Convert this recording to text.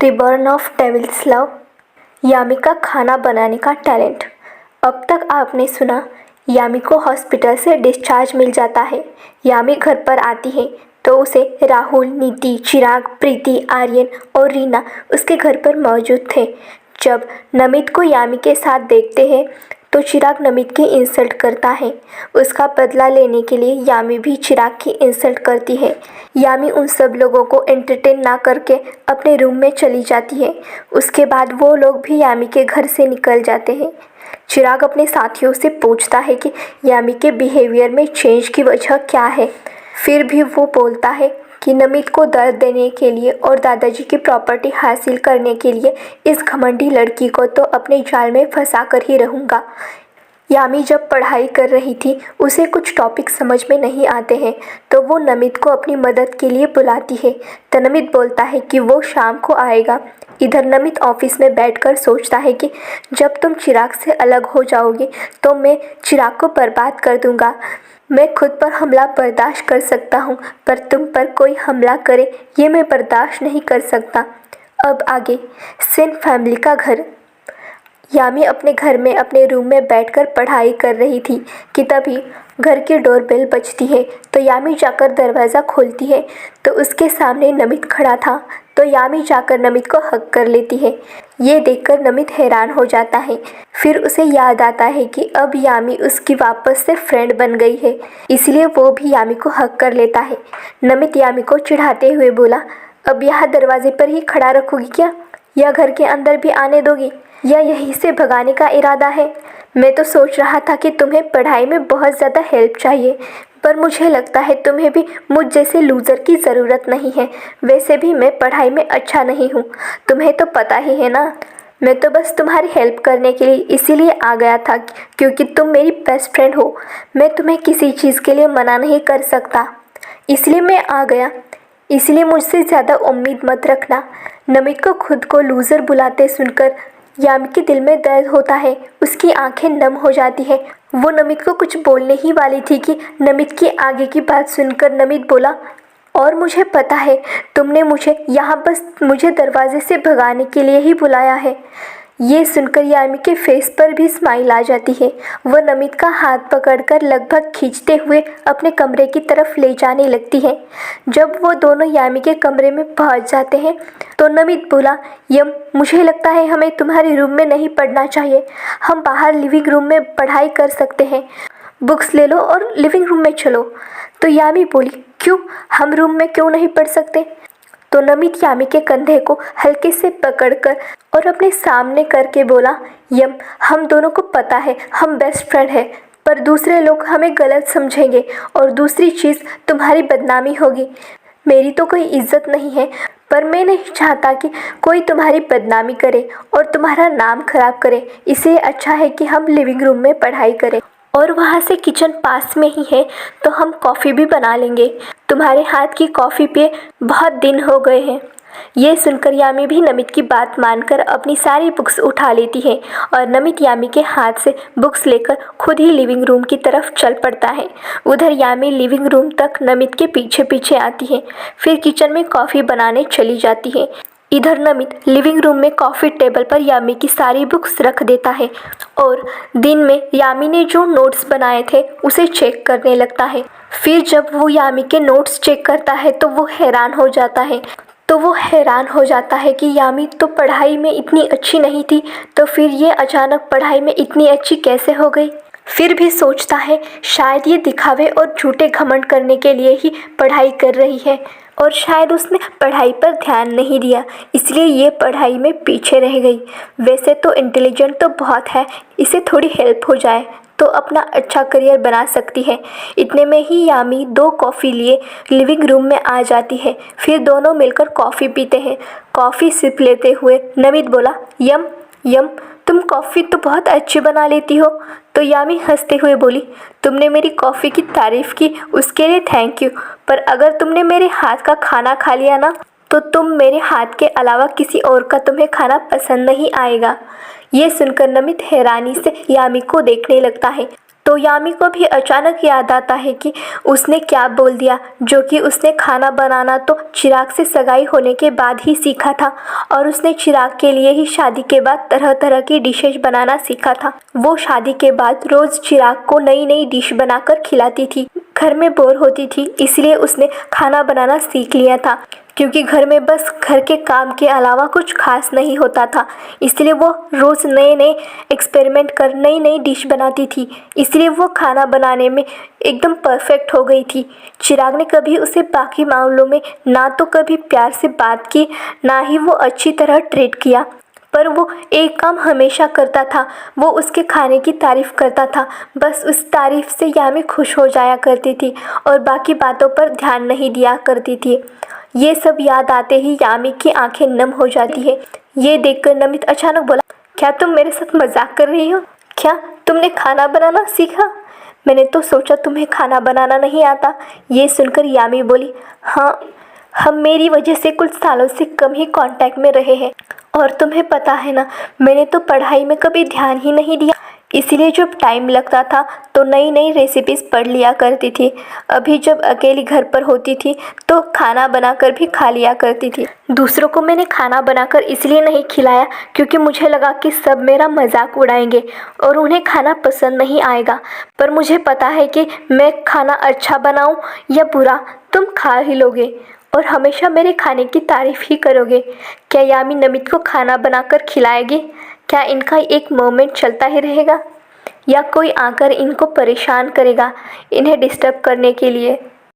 Reborn of devils love, यामी का खाना बनाने का टैलेंट। अब तक आपने सुना, यामी को हॉस्पिटल से डिस्चार्ज मिल जाता है। यामी घर पर आती है तो उसे राहुल, नीति, चिराग, प्रीति, आर्यन और रीना उसके घर पर मौजूद थे। जब नमित को यामी के साथ देखते हैं तो चिराग नमित की इंसल्ट करता है। उसका बदला लेने के लिए यामी भी चिराग की इंसल्ट करती है। यामी उन सब लोगों को एंटरटेन ना करके अपने रूम में चली जाती है। उसके बाद वो लोग भी यामी के घर से निकल जाते हैं। चिराग अपने साथियों से पूछता है कि यामी के बिहेवियर में चेंज की वजह क्या है। फिर भी वो बोलता है कि नमित को दर्द देने के लिए और दादाजी की प्रॉपर्टी हासिल करने के लिए इस घमंडी लड़की को तो अपने जाल में फंसा कर ही रहूँगा। यामी जब पढ़ाई कर रही थी उसे कुछ टॉपिक समझ में नहीं आते हैं तो वो नमित को अपनी मदद के लिए बुलाती है। तो नमित बोलता है कि वो शाम को आएगा। इधर नमित ऑफिस में बैठकर सोचता है कि जब तुम चिराग से अलग हो जाओगे तो मैं चिराग को बर्बाद कर दूंगा। मैं खुद पर हमला बर्दाश्त कर सकता हूँ, पर तुम पर कोई हमला करे ये मैं बर्दाश्त नहीं कर सकता। अब आगे सेन फैमिली का घर। यामी अपने घर में अपने रूम में बैठकर पढ़ाई कर रही थी कि तभी घर की डोरबेल बजती है। तो यामी जाकर दरवाज़ा खोलती है तो उसके सामने नमित खड़ा था। तो यामी जाकर नमित को हग कर लेती है। ये देखकर नमित हैरान हो जाता है। फिर उसे याद आता है कि अब यामी उसकी वापस से फ्रेंड बन गई है, इसलिए वो भी यामी को हग कर लेता है। नमित यामी को चिढ़ाते हुए बोला, अब यहाँ दरवाजे पर ही खड़ा रखोगी क्या, या घर के अंदर भी आने दोगी, या यहीं से भगाने का इरादा है? मैं तो सोच रहा था कि तुम्हें पढ़ाई में बहुत ज़्यादा हेल्प चाहिए, पर मुझे लगता है तुम्हें भी मुझ जैसे लूज़र की ज़रूरत नहीं है। वैसे भी मैं पढ़ाई में अच्छा नहीं हूँ, तुम्हें तो पता ही है ना। मैं तो बस तुम्हारी हेल्प करने के लिए इसीलिए आ गया था क्योंकि तुम मेरी बेस्ट फ्रेंड हो। मैं तुम्हें किसी चीज़ के लिए मना नहीं कर सकता, इसलिए मैं आ गया। इसलिए मुझसे ज़्यादा उम्मीद मत रखना। नमित को खुद को लूज़र बुलाते सुनकर यामी के दिल में दर्द होता है। उसकी आंखें नम हो जाती है। वो नमित को कुछ बोलने ही वाली थी कि नमित की आगे की बात सुनकर नमित बोला, और मुझे पता है तुमने मुझे यहाँ बस मुझे दरवाजे से भगाने के लिए ही बुलाया है। ये सुनकर यामी के फेस पर भी स्माइल आ जाती है। वह नमित का हाथ पकड़कर लगभग खींचते हुए अपने कमरे की तरफ ले जाने लगती है। जब वो दोनों यामी के कमरे में पहुंच जाते हैं तो नमित बोला, यम मुझे लगता है हमें तुम्हारे रूम में नहीं पढ़ना चाहिए। हम बाहर लिविंग रूम में पढ़ाई कर सकते हैं। बुक्स ले लो और लिविंग रूम में चलो। तो यामी बोली, क्यों, हम रूम में क्यों नहीं पढ़ सकते? तो नमित यामी के कंधे को हल्के से पकड़कर और अपने सामने करके बोला, यम हम दोनों को पता है हम बेस्ट फ्रेंड हैं, पर दूसरे लोग हमें गलत समझेंगे और दूसरी चीज़ तुम्हारी बदनामी होगी। मेरी तो कोई इज्जत नहीं है, पर मैं नहीं चाहता कि कोई तुम्हारी बदनामी करे और तुम्हारा नाम खराब करे। इससे अच्छा है कि हम लिविंग रूम में पढ़ाई करें, और वहाँ से किचन पास में ही है तो हम कॉफ़ी भी बना लेंगे। तुम्हारे हाथ की कॉफ़ी पिए बहुत दिन हो गए हैं। ये सुनकर यामी भी नमित की बात मानकर अपनी सारी बुक्स उठा लेती है और नमित यामी के हाथ से बुक्स लेकर खुद ही लिविंग रूम की तरफ चल पड़ता है। उधर यामी लिविंग रूम तक नमित के पीछे पीछे आती है, फिर किचन में कॉफ़ी बनाने चली जाती है। इधर नमित लिविंग रूम में कॉफ़ी टेबल पर यामी की सारी बुक्स रख देता है और दिन में यामी ने जो नोट्स बनाए थे उसे चेक करने लगता है। फिर जब वो यामी के नोट्स चेक करता है तो वो हैरान हो जाता है कि यामी तो पढ़ाई में इतनी अच्छी नहीं थी, तो फिर ये अचानक पढ़ाई में इतनी अच्छी कैसे हो गई। फिर भी सोचता है शायद ये दिखावे और झूठे घमंड करने के लिए ही पढ़ाई कर रही है, और शायद उसने पढ़ाई पर ध्यान नहीं दिया, इसलिए ये पढ़ाई में पीछे रह गई। वैसे तो इंटेलिजेंट तो बहुत है, इसे थोड़ी हेल्प हो जाए तो अपना अच्छा करियर बना सकती है। इतने में ही यामी 2 कॉफ़ी लिए लिविंग रूम में आ जाती है। फिर दोनों मिलकर कॉफ़ी पीते हैं। कॉफ़ी सिप लेते हुए नमित बोला, यम यम तुम कॉफ़ी तो बहुत अच्छी बना लेती हो। तो यामी हंसते हुए बोली, तुमने मेरी कॉफ़ी की तारीफ़ की उसके लिए थैंक यू, पर अगर तुमने मेरे हाथ का खाना खा लिया ना तो तुम मेरे हाथ के अलावा किसी और का तुम्हें खाना पसंद नहीं आएगा। ये सुनकर नमित हैरानी से यामी को देखने लगता है। तो यामी को भी अचानक याद आता है कि उसने क्या बोल दिया, जो कि उसने खाना बनाना तो चिराग से सगाई होने के बाद ही सीखा था और उसने चिराग के लिए ही शादी के बाद तरह तरह की डिशेज बनाना सीखा था। वो शादी के बाद रोज़ चिराग को नई नई डिश बनाकर खिलाती थी। घर में बोर होती थी इसलिए उसने खाना बनाना सीख लिया था, क्योंकि घर में बस घर के काम के अलावा कुछ खास नहीं होता था। इसलिए वो रोज़ नए नए एक्सपेरिमेंट कर नई नई डिश बनाती थी, इसलिए वो खाना बनाने में एकदम परफेक्ट हो गई थी। चिराग ने कभी उसे बाकी मामलों में ना तो कभी प्यार से बात की, ना ही वो अच्छी तरह ट्रीट किया, पर वो एक काम हमेशा करता था, वो उसके खाने की तारीफ़ करता था। बस उस तारीफ़ से यामी खुश हो जाया करती थी और बाकी बातों पर ध्यान नहीं दिया करती थी। ये सब याद आते ही यामी की आंखें नम हो जाती है। ये देखकर नमित अचानक बोला, क्या तुम मेरे साथ मजाक कर रही हो? क्या तुमने खाना बनाना सीखा? मैंने तो सोचा तुम्हें खाना बनाना नहीं आता। ये सुनकर यामी बोली, हाँ, हम मेरी वजह से कुछ सालों से कम ही कांटेक्ट में रहे हैं और तुम्हें पता है ना, मैंने तो पढ़ाई में कभी ध्यान ही नहीं दिया, इसीलिए जब टाइम लगता था तो नई नई रेसिपीज़ पढ़ लिया करती थी। अभी जब अकेली घर पर होती थी तो खाना बनाकर भी खा लिया करती थी। दूसरों को मैंने खाना बनाकर इसलिए नहीं खिलाया क्योंकि मुझे लगा कि सब मेरा मजाक उड़ाएंगे और उन्हें खाना पसंद नहीं आएगा, पर मुझे पता है कि मैं खाना अच्छा बनाऊं या बुरा तुम खा ही लोगे और हमेशा मेरे खाने की तारीफ़ ही करोगे। क्या यामी नमित को खाना बनाकर खिलाएगी? क्या इनका एक मोमेंट चलता ही रहेगा या कोई आकर इनको परेशान करेगा इन्हें डिस्टर्ब करने के लिए?